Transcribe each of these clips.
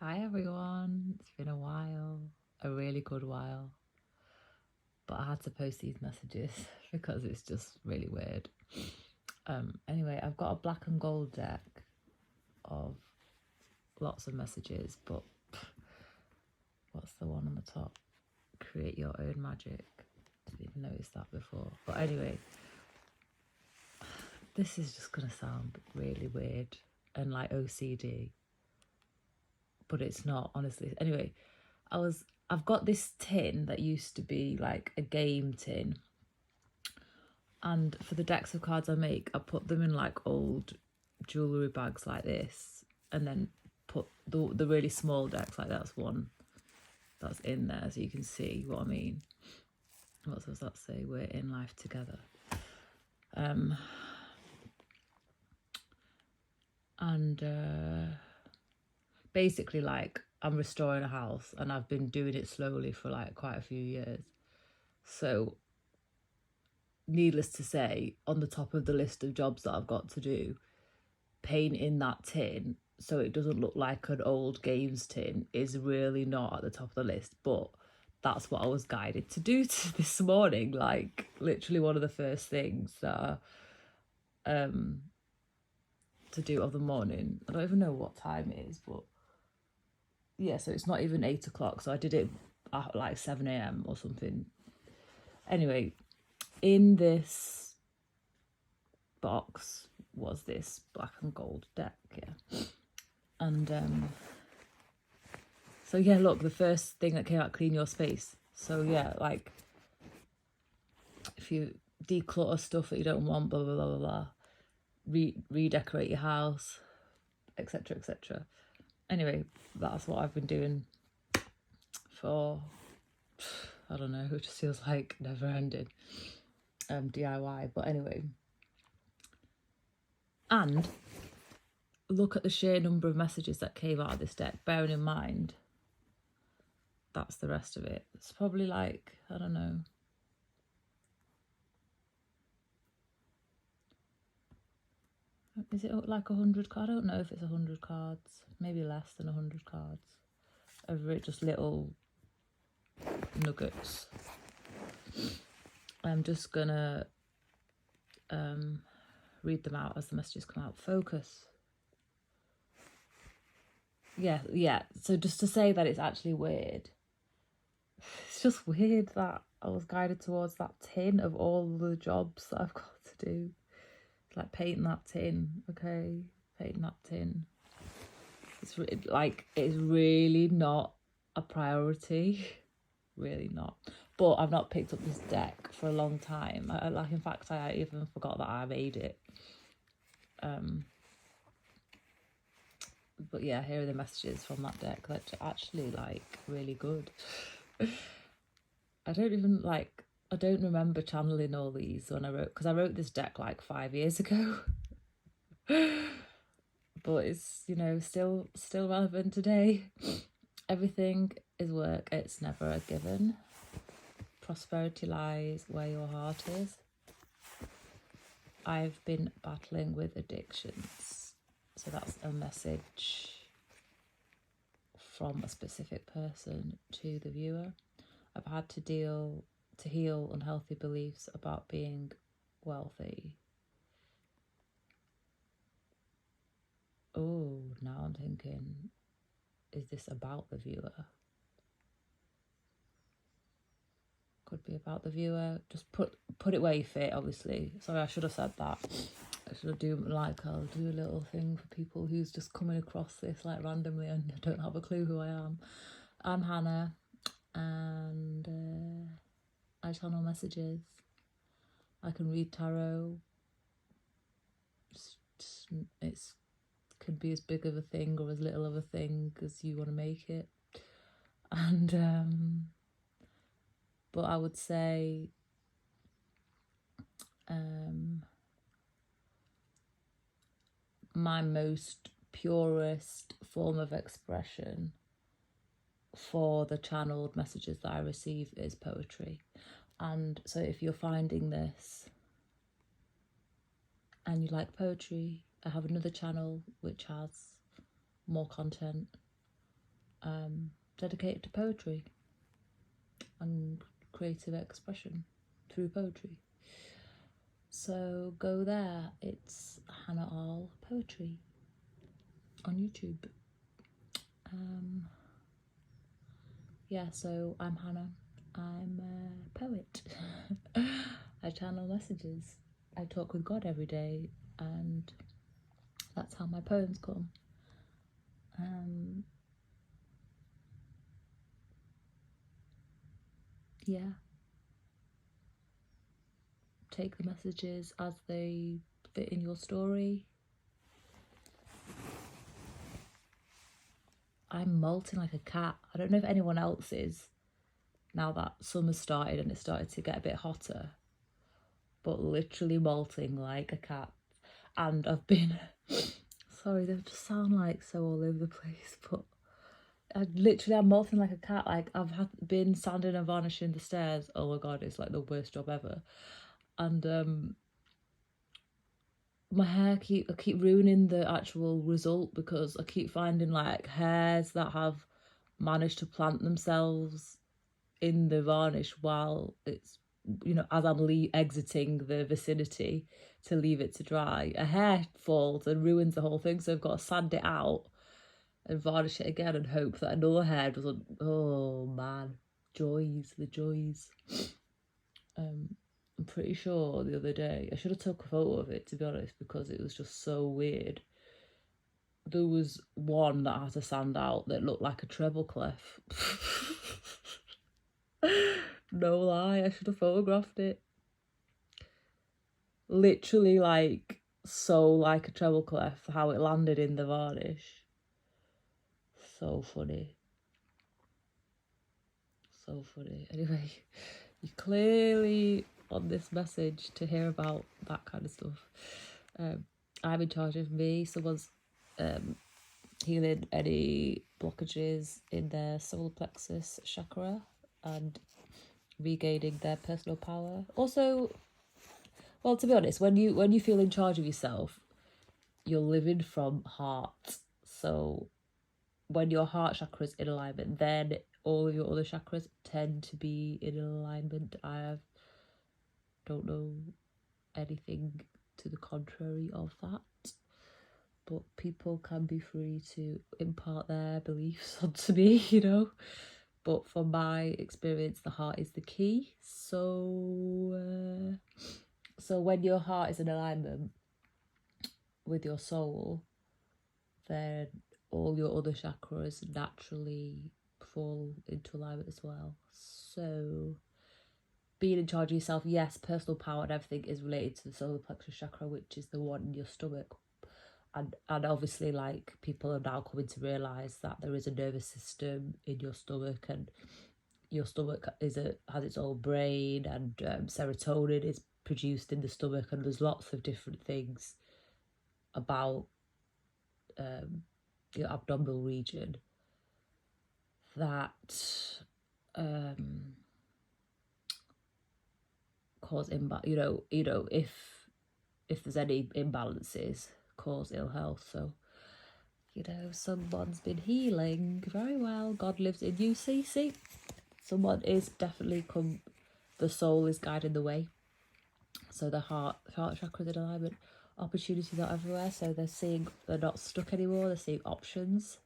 Hi everyone, it's been a while, a really good while, but I had to post these messages because it's just really weird. Anyway, I've got a black and gold deck of lots of messages, but what's the one on the top? Create your own magic. Didn't even notice that before. But anyway, this is just gonna sound really weird and like OCD, but it's not, honestly. Anyway, I've got this tin that used to be like a game tin, and for the decks of cards I make, I put them in like old jewellery bags like this, and then put the really small decks, like that's one that's in there, so you can see what I mean. What does that say? We're in life together. Basically, like, I'm restoring a house and I've been doing it slowly for like quite a few years. So needless to say, on the top of the list of jobs that I've got to do, painting that tin so it doesn't look like an old games tin is really not at the top of the list. But that's what I was guided to do this morning. Like, literally one of the first things that to do of the morning. I don't even know what time it is, but yeah, so it's not even 8 o'clock, so I did it at like 7 a.m. or something. Anyway, in this box was this black and gold deck, yeah. And so yeah, look, the first thing that came out, clean your space. So yeah, like, if you declutter stuff that you don't want, blah blah blah blah blah, redecorate your house, etc etc. Anyway, that's what I've been doing for, I don't know, it just feels like never ending DIY. But anyway, and look at the sheer number of messages that came out of this deck, bearing in mind that's the rest of it. It's probably like, I don't know, is it like 100 cards? I don't know if it's 100 cards, maybe less than 100 cards of just little nuggets. I'm just gonna read them out as the messages come out. Focus. Yeah. So just to say that it's actually weird. It's just weird that I was guided towards that tin of all the jobs that I've got to do. Like, paint that tin, okay? Paint that tin. It's like, it's really not a priority. Really not. But I've not picked up this deck for a long time. In fact, I even forgot that I made it. But yeah, here are the messages from that deck. That's actually like really good. I don't remember channeling all these when I wrote, because I wrote this deck like 5 years ago. But it's, still relevant today. Everything is work, it's never a given. Prosperity lies where your heart is. I've been battling with addictions. So that's a message from a specific person to the viewer. I've had to heal unhealthy beliefs about being wealthy. Oh, now I'm thinking, is this about the viewer? Could be about the viewer. Just put it where you fit, obviously. Sorry, I should have said that. I should do, like, I'll do a little thing for people who's just coming across this like randomly and don't have a clue who I am. I'm Hannah, and I channel messages. I can read tarot. It's could be as big of a thing or as little of a thing as you want to make it. And but I would say my most purest form of expression for the channeled messages that I receive is poetry. And so if you're finding this and you like poetry, I have another channel which has more content. dedicated to poetry and creative expression through poetry. So go there. It's Hannah All Poetry on YouTube. Yeah, so I'm Hannah. I'm a poet. I channel messages. I talk with God every day, and that's how my poems come. Yeah. Take the messages as they fit in your story. I'm molting like a cat. I don't know if anyone else is, now that summer started and it started to get a bit hotter, but literally molting like a cat. And I've been, sorry, they just sound like so all over the place, but I'm molting like a cat. Like I've been sanding and varnishing the stairs. Oh my God, it's like the worst job ever. And my hair I keep ruining the actual result because I keep finding like hairs that have managed to plant themselves in the varnish while it's, as I'm exiting the vicinity to leave it to dry. A hair falls and ruins the whole thing, so I've got to sand it out and varnish it again and hope that another hair doesn't. Oh man, the joys. I'm pretty sure the other day, I should have took a photo of it to be honest, because it was just so weird. There was one that I had to sand out that looked like a treble clef. No lie, I should have photographed it. Literally like a treble clef, how it landed in the varnish. So funny. So funny. Anyway, you're clearly on this message to hear about that kind of stuff. I'm in charge of me. Someone's healing any blockages in their solar plexus chakra and regaining their personal power. Also, well, to be honest, when you feel in charge of yourself, you're living from heart. So when your heart chakra is in alignment, then all of your other chakras tend to be in alignment. I don't know anything to the contrary of that, but people can be free to impart their beliefs onto me, But from my experience, the heart is the key. So when your heart is in alignment with your soul, then all your other chakras naturally fall into alignment as well. So being in charge of yourself, yes, personal power and everything is related to the solar plexus chakra, which is the one in your stomach. And obviously, like, people are now coming to realise that there is a nervous system in your stomach, and your stomach has its own brain, and serotonin is produced in the stomach, and there's lots of different things about your abdominal region that cause if there's any imbalances, cause ill health. So someone's been healing very well. God lives in you. See, someone is definitely the soul is guiding the way. So the heart chakra in alignment, opportunities are everywhere. So they're not stuck anymore. They're seeing options.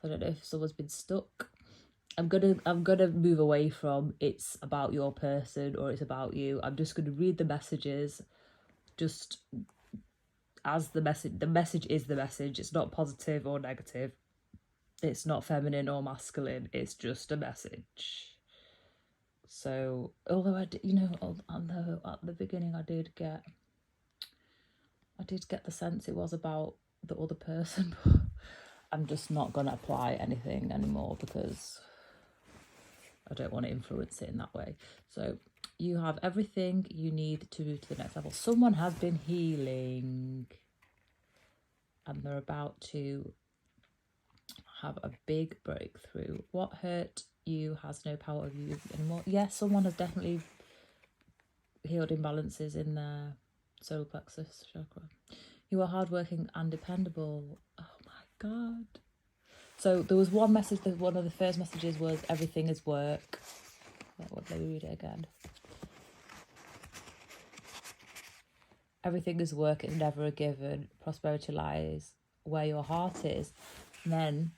I don't know if someone's been stuck. I'm gonna move away from it's about your person or it's about you. I'm just gonna read the messages, just as the message is the message. It's not positive or negative. It's not feminine or masculine. It's just a message. So although at the beginning I did get the sense it was about the other person, but I'm just not gonna apply anything anymore because I don't want to influence it in that way. So you have everything you need to move to the next level. Someone has been healing and they're about to have a big breakthrough. What hurt you has no power over you anymore. Yes, someone has definitely healed imbalances in their solar plexus chakra. You are hardworking and dependable. Oh my God. So there was one message, that one of the first messages was everything is work. Let me read it again. Everything is work, it's never a given. Prosperity lies where your heart is. And then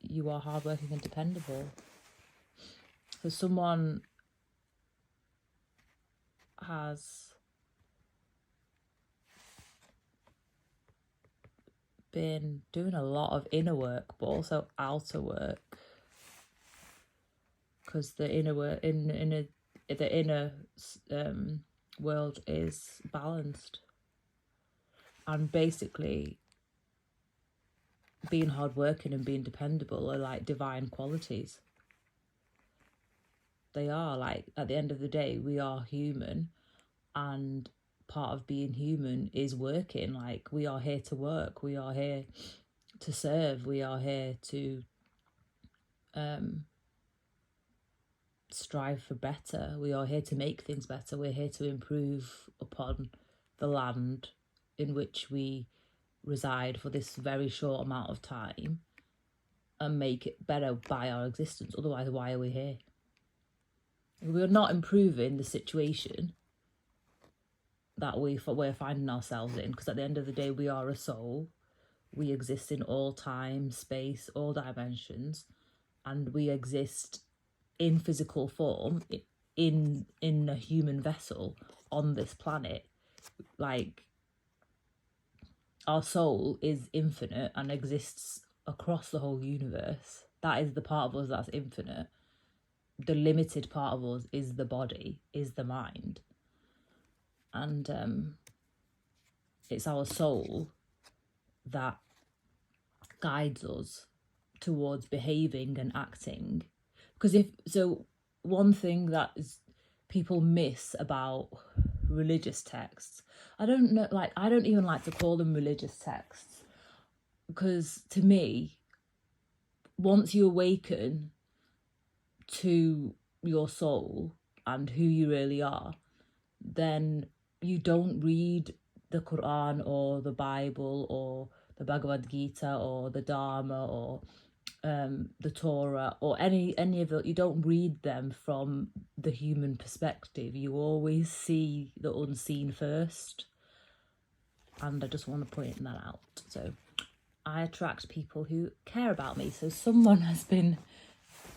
you are hardworking and dependable. So someone has been doing a lot of inner work, but also outer work, because the inner work the inner world is balanced, and basically being hardworking and being dependable are like divine qualities. They are, like, at the end of the day, we are human, and part of being human is working. Like, we are here to work, we are here to serve, we are here to strive for better, we are here to make things better, we're here to improve upon the land in which we reside for this very short amount of time and make it better by our existence. Otherwise, why are we here? We're not improving the situation that we're finding ourselves in, because at the end of the day, we are a soul. We exist in all time, space, all dimensions, and we exist in physical form in a human vessel on this planet. Like, our soul is infinite and exists across the whole universe. That is the part of us that's infinite. The limited part of us is the body, is the mind. And it's our soul that guides us towards behaving and acting. Because one thing that is people miss about religious texts, I don't even like to call them religious texts, because to me, once you awaken to your soul and who you really are, then you don't read the Quran or the Bible or the Bhagavad Gita or the Dharma or the Torah or any of it. You don't read them from the human perspective. You always see the unseen first, and I just want to point that out. So I attract people who care about me. So someone has been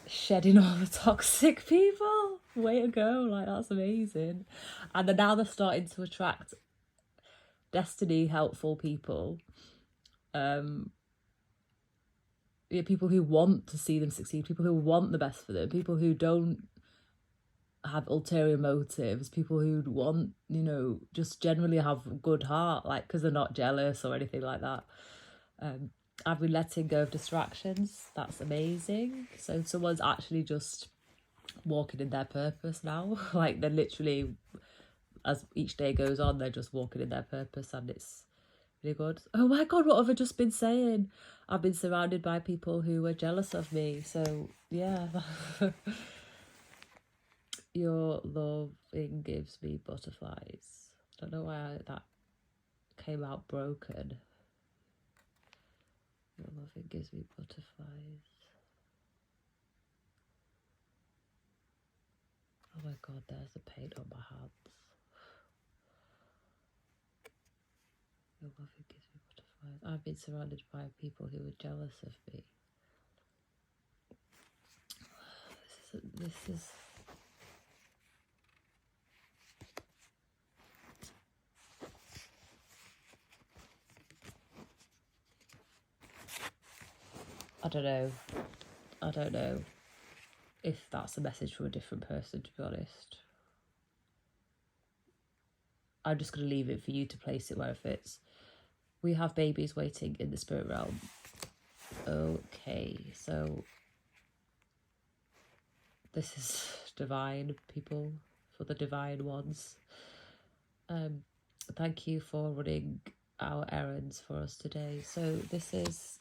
shedding all the toxic people. Way to go, like, that's amazing. And then now they're starting to attract destiny helpful people, people who want to see them succeed, people who want the best for them, people who don't have ulterior motives, people who want, just generally have a good heart, like, because they're not jealous or anything like that. I've been letting go of distractions. That's amazing. So someone's actually just walking in their purpose now. Like, they're literally, as each day goes on, they're just walking in their purpose, and it's really good. Oh my God, what have I just been saying? I've been surrounded by people who were jealous of me. So yeah. Your loving gives me butterflies. Don't know why that came out broken. Your loving gives me butterflies. Oh my God, there's the paint on my hands. Your loving gives me butterflies. I've been surrounded by people who are jealous of me. This is I don't know if that's a message from a different person, to be honest. I'm just going to leave it for you to place it where it fits. We have babies waiting in the spirit realm. Okay, so this is divine, people, for the divine ones. Thank you for running our errands for us today. So this is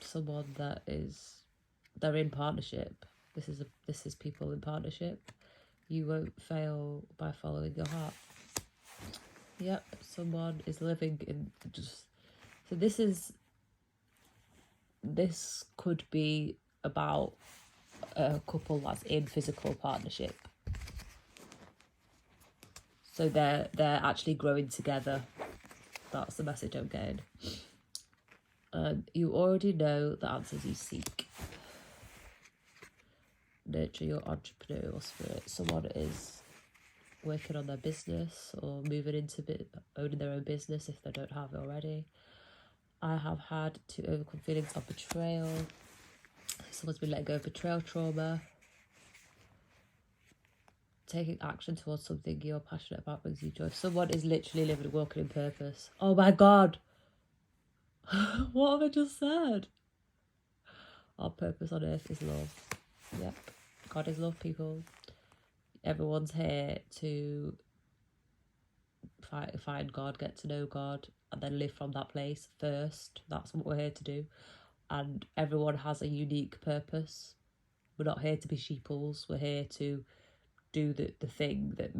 someone they're in partnership. This is people in partnership. You won't fail by following your heart. Yep, someone is living in so this is this could be about a couple that's in physical partnership. So they're actually growing together. That's the message I'm getting. You already know the answers you seek. Nurture your entrepreneurial spirit. Someone is working on their business or moving into owning their own business if they don't have it already. I have had to overcome feelings of betrayal. Someone's been letting go of betrayal trauma. Taking action towards something you're passionate about brings you joy. Someone is literally living and walking in purpose. Oh my God. What have I just said? Our purpose on earth is love. Yep. God is love, people. Everyone's here to find God, get to know God, and then live from that place first. That's what we're here to do. And everyone has a unique purpose. We're not here to be sheeples. We're here to do the thing that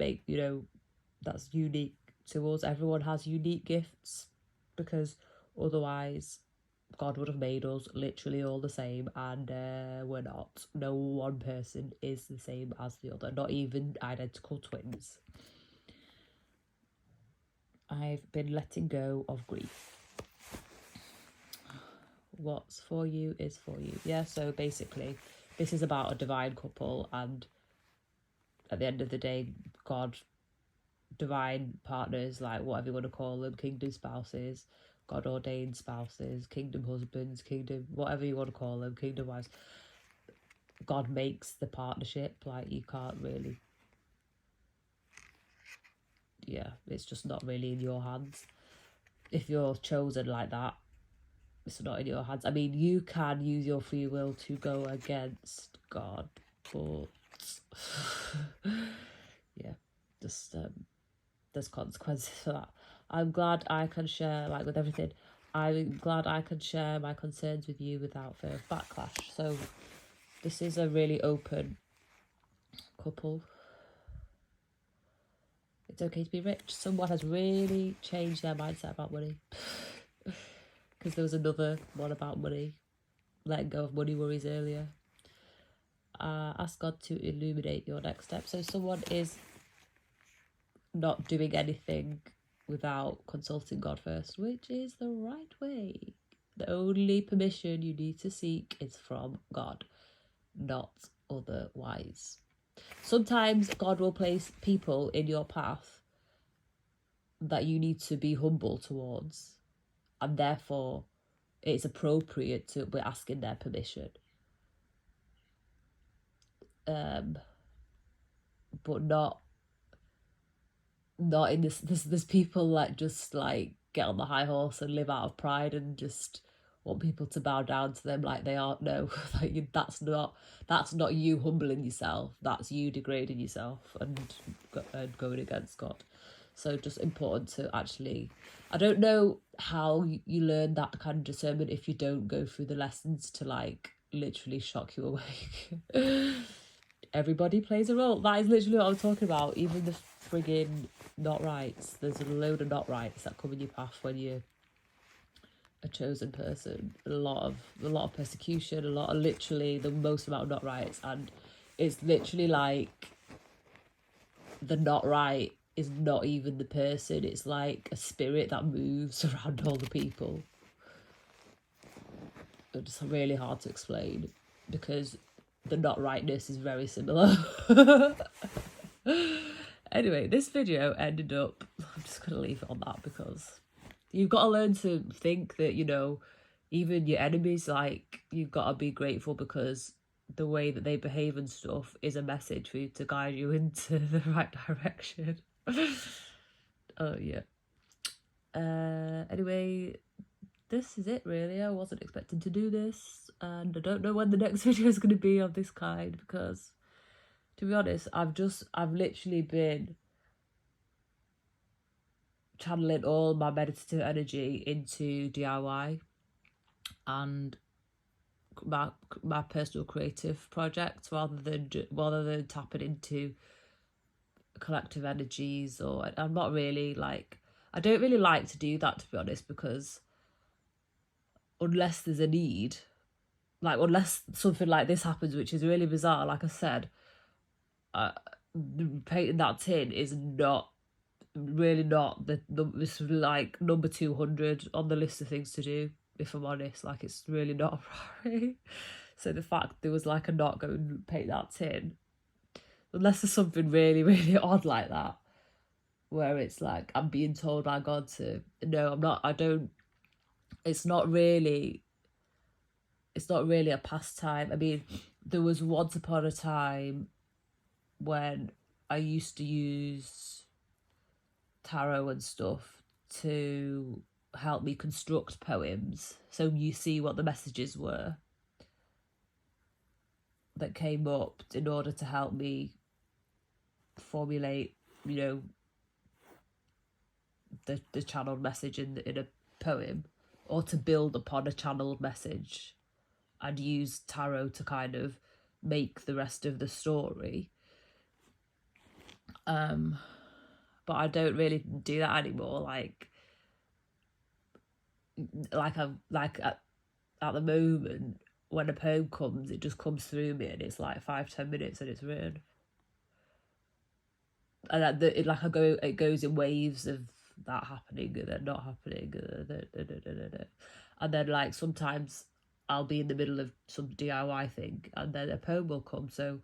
that's unique to us. Everyone has unique gifts, because otherwise God would have made us literally all the same, and we're not. No one person is the same as the other, not even identical twins. I've been letting go of grief. What's for you is for you. Yeah, so basically this is about a divine couple, and at the end of the day, God, divine partners, like whatever you want to call them, kingdom spouses, God ordained spouses, kingdom husbands, kingdom, whatever you want to call them, kingdom wives. God makes the partnership. Like, you can't really, it's just not really in your hands. If you're chosen like that, it's not in your hands. I mean, you can use your free will to go against God, but yeah, just there's consequences for that. I'm glad I can share, like with everything, I'm glad I can share my concerns with you without fear of backlash. So this is a really open couple. It's okay to be rich. Someone has really changed their mindset about money. Because there was another one about money, letting go of money worries earlier. Ask God to illuminate your next step. So someone is not doing anything without consulting God first, which is the right way. The only permission you need to seek is from God, not otherwise. Sometimes God will place people in your path that you need to be humble towards, and therefore it's appropriate to be asking their permission. But not in this. There's people that just like get on the high horse and live out of pride and just want people to bow down to them like they aren't. No, like that's not you humbling yourself. That's you degrading yourself and going against God. So just important to actually, I don't know how you learn that kind of discernment if you don't go through the lessons to like literally shock you awake. Everybody plays a role. That is literally what I'm talking about. Even the frigging not rights. There's a load of not rights that come in your path when you're a chosen person. A lot of persecution, a lot of literally the most amount of not rights, and it's literally like the not right is not even the person. It's like a spirit that moves around all the people. It's really hard to explain because the not rightness is very similar. Anyway, this video ended up, I'm just going to leave it on that because you've got to learn to think that, even your enemies, like, you've got to be grateful because the way that they behave and stuff is a message for you to guide you into the right direction. Oh, yeah. Anyway, this is it, really. I wasn't expecting to do this, and I don't know when the next video is going to be of this kind because, to be honest, I've literally been channeling all my meditative energy into DIY and my personal creative projects rather than tapping into collective energies. Or I'm not really like, I don't really like to do that, to be honest, because unless there's a need, like unless something like this happens, which is really bizarre, like I said, painting that tin is not really not it's like number 200 on the list of things to do, if I'm honest. Like, it's really not a priority. So the fact there was like a not going to paint that tin, unless there's something really, really odd like that, where it's like I'm being told by God to, no, I'm not, I don't, it's not really a pastime. I mean, there was once upon a time when I used to use tarot and stuff to help me construct poems. So you see what the messages were that came up in order to help me formulate, you know, the channeled message in a poem, or to build upon a channeled message and use tarot to kind of make the rest of the story. But I don't really do that anymore. At the moment, when a poem comes, it just comes through me, and it's like 5-10 minutes and it's written. And it goes in waves of that happening and then not happening, and then like sometimes I'll be in the middle of some DIY thing and then a poem will come, so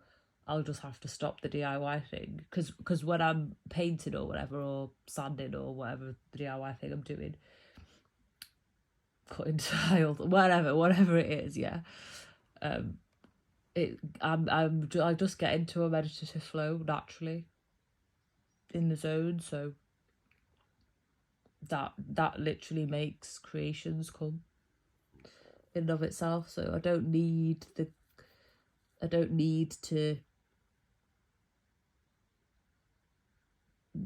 I'll just have to stop the DIY thing, because when I'm painting or whatever, or sanding or whatever the DIY thing I'm doing, cutting tiles, whatever it is, yeah, I just get into a meditative flow naturally in the zone, so that literally makes creations come in and of itself. So I don't need to,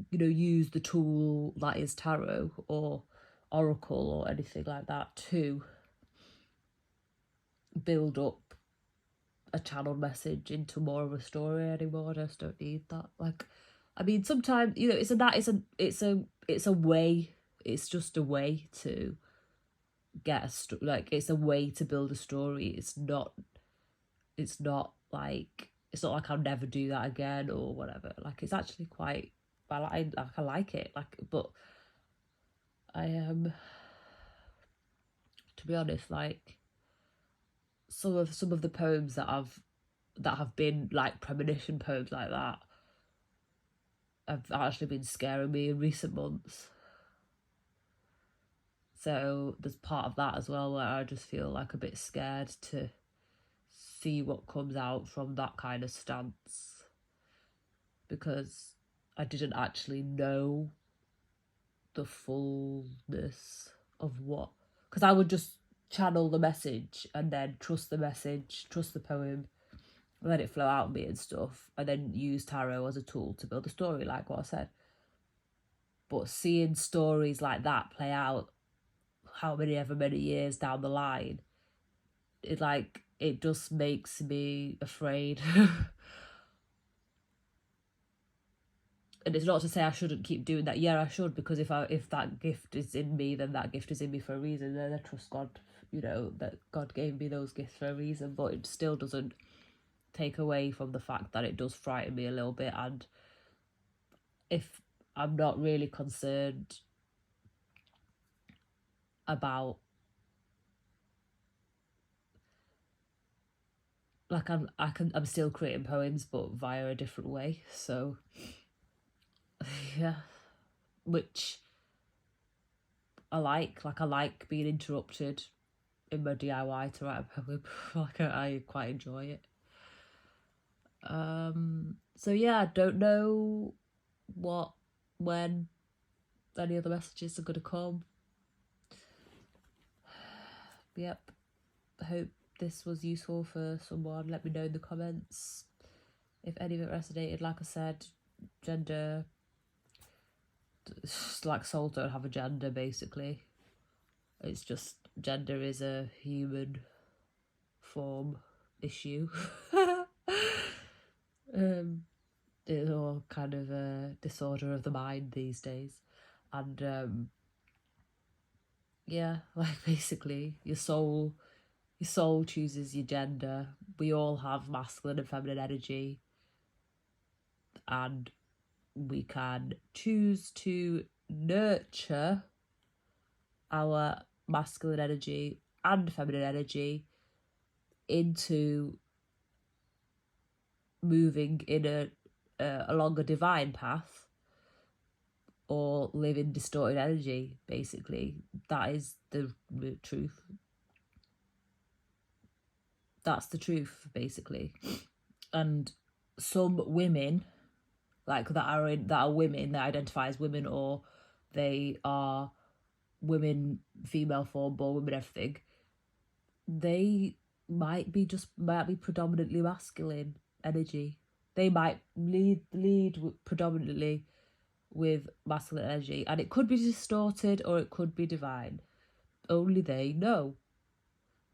you know, use the tool that is tarot or oracle or anything like that to build up a channeled message into more of a story anymore. I just don't need that. Like, I mean, sometimes, you know, it's a way. It's just a way to get it's a way to build a story. It's not like I'll never do that again or whatever. Like, it's actually quite, I like it. Like, but I am, to be honest, like some of the poems that have been like premonition poems like that have actually been scaring me in recent months. So there's part of that as well where I just feel like a bit scared to see what comes out from that kind of stance, because I didn't actually know the fullness of what, because I would just channel the message and then trust the message, trust the poem, let it flow out of me and stuff, and then use tarot as a tool to build a story, like what I said. But seeing stories like that play out however many years down the line, it just makes me afraid. And it's not to say I shouldn't keep doing that. Yeah, I should, because if that gift is in me, then that gift is in me for a reason. Then I trust God, you know, that God gave me those gifts for a reason. But it still doesn't take away from the fact that it does frighten me a little bit. And if I'm not really concerned about, like, I'm still creating poems, but via a different way. So yeah, which I like being interrupted in my DIY to write a poem. Like, I quite enjoy it. So yeah, I don't know when any other messages are gonna come. Yep, I hope this was useful for someone. Let me know in the comments if any of it resonated. Like I said, gender, like, souls don't have a gender, basically. It's just, gender is a human form issue. It's all kind of a disorder of the mind these days. And yeah, like basically your soul chooses your gender. We all have masculine and feminine energy, and we can choose to nurture our masculine energy and feminine energy into moving in along a divine path, or live in distorted energy. Basically, that is the truth. That's the truth, basically. And some women, like that are women, that identify as women, or they are women, female form, or women, everything, they might be predominantly masculine energy. They might lead predominantly with masculine energy, and it could be distorted or it could be divine. Only they know.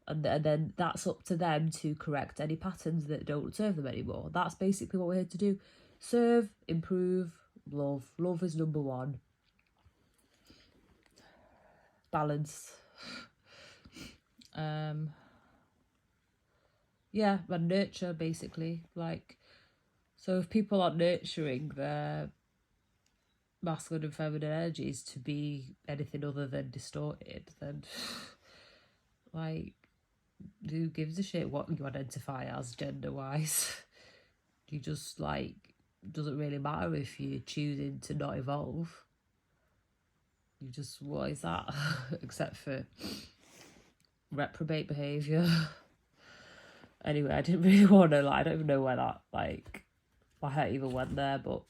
And then that's up to them to correct any patterns that don't serve them anymore. That's basically what we're here to do. Serve, improve, love. Love is number one. Balance. Yeah, and nurture, basically. Like, so if people are nurturing their masculine and feminine energies to be anything other than distorted, then like, who gives a shit what you identify as gender wise? You just, like, doesn't really matter if you're choosing to not evolve. You just, what is that? Except for reprobate behaviour. Anyway, I didn't really want to, like, I don't even know where that, like, my head even went there, but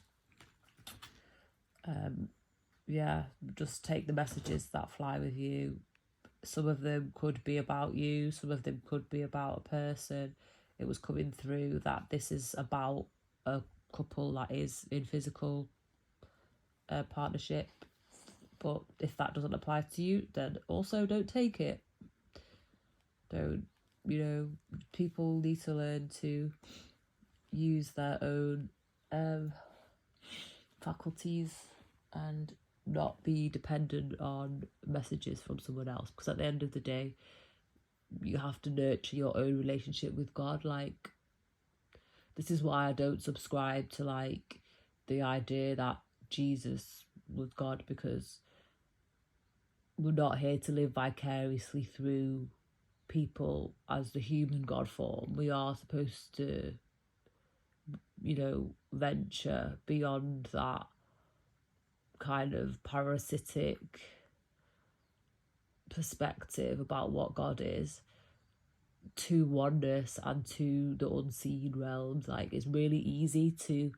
yeah, just take the messages that fly with you. Some of them could be about you, some of them could be about a person. It was coming through that this is about a couple that is in physical partnership. But if that doesn't apply to you, then also don't take it. Don't, people need to learn to use their own faculties and not be dependent on messages from someone else, because at the end of the day, you have to nurture your own relationship with God. Like, this is why I don't subscribe to, like, the idea that Jesus was God, because we're not here to live vicariously through people as the human God form. We are supposed to, venture beyond that kind of parasitic perspective about what God is, to oneness and to the unseen realms. Like, it's really easy to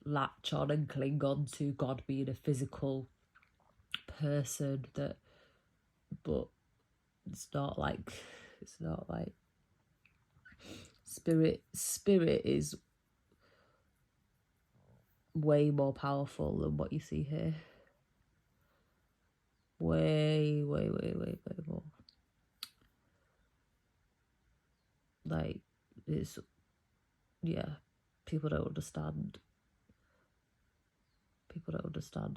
latch on and cling on to God being a physical person, but it's not like spirit is way more powerful than what you see here. Way more. Like, it's, yeah, people don't understand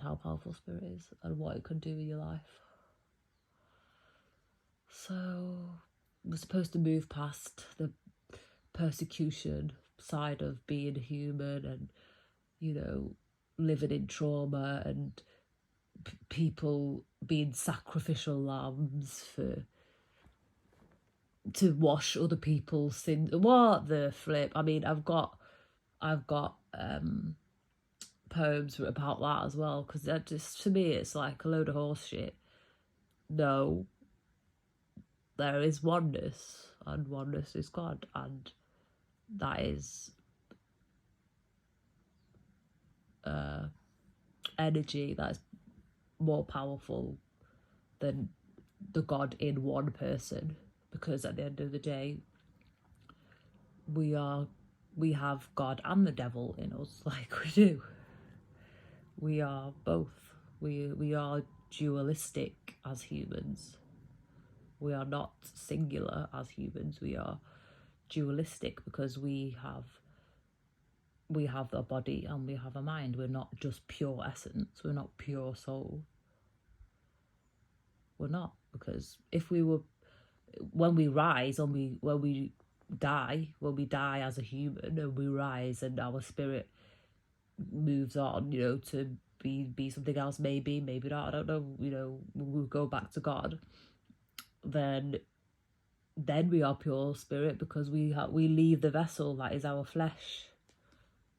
how powerful spirit is and what it can do in your life. So we're supposed to move past the persecution side of being human and, living in trauma and people being sacrificial lambs to wash other people's sins. What the flip? I mean, I've got poems about that as well, because that just, to me, it's like a load of horse shit. No, there is oneness, and oneness is God, and that is energy that is more powerful than the God in one person, because at the end of the day, we have God and the devil in us. Like, we do. We are both. We are dualistic as humans. We are not singular as humans. We are dualistic because we have a body and we have a mind. We're not just pure essence. We're not pure soul. We're not. because if we were, when we rise, when we die as a human, and we rise and our spirit moves on, you know, to be something else, maybe not, I don't know, you know, we'll go back to God, then we are pure spirit, because we leave the vessel that is our flesh,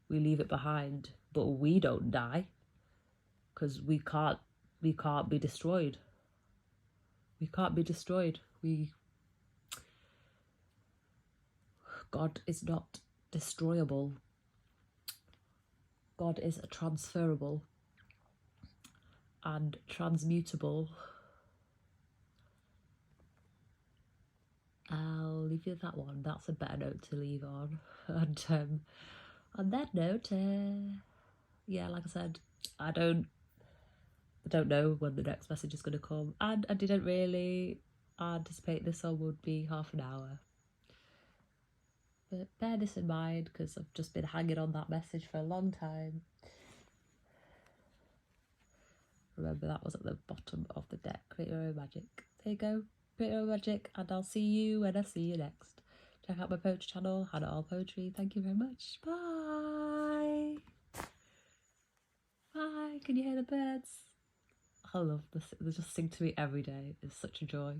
we leave it behind, but we don't die, because we can't be destroyed. We can't be destroyed. God is not destroyable. God is transferable and transmutable. I'll leave you that one. That's a better note to leave on. And on that note, yeah, like I said, I don't know when the next message is going to come, and I didn't really anticipate this one would be half an hour. But bear this in mind, because I've just been hanging on that message for a long time. Remember, that was at the bottom of the deck. Create Your Own Magic. There you go. Create Your Own Magic, and I'll see you when I see you next. Check out my poetry channel, Hannah All Poetry. Thank you very much. Bye. Bye. Can you hear the birds? I love this. They just sing to me every day. It's such a joy.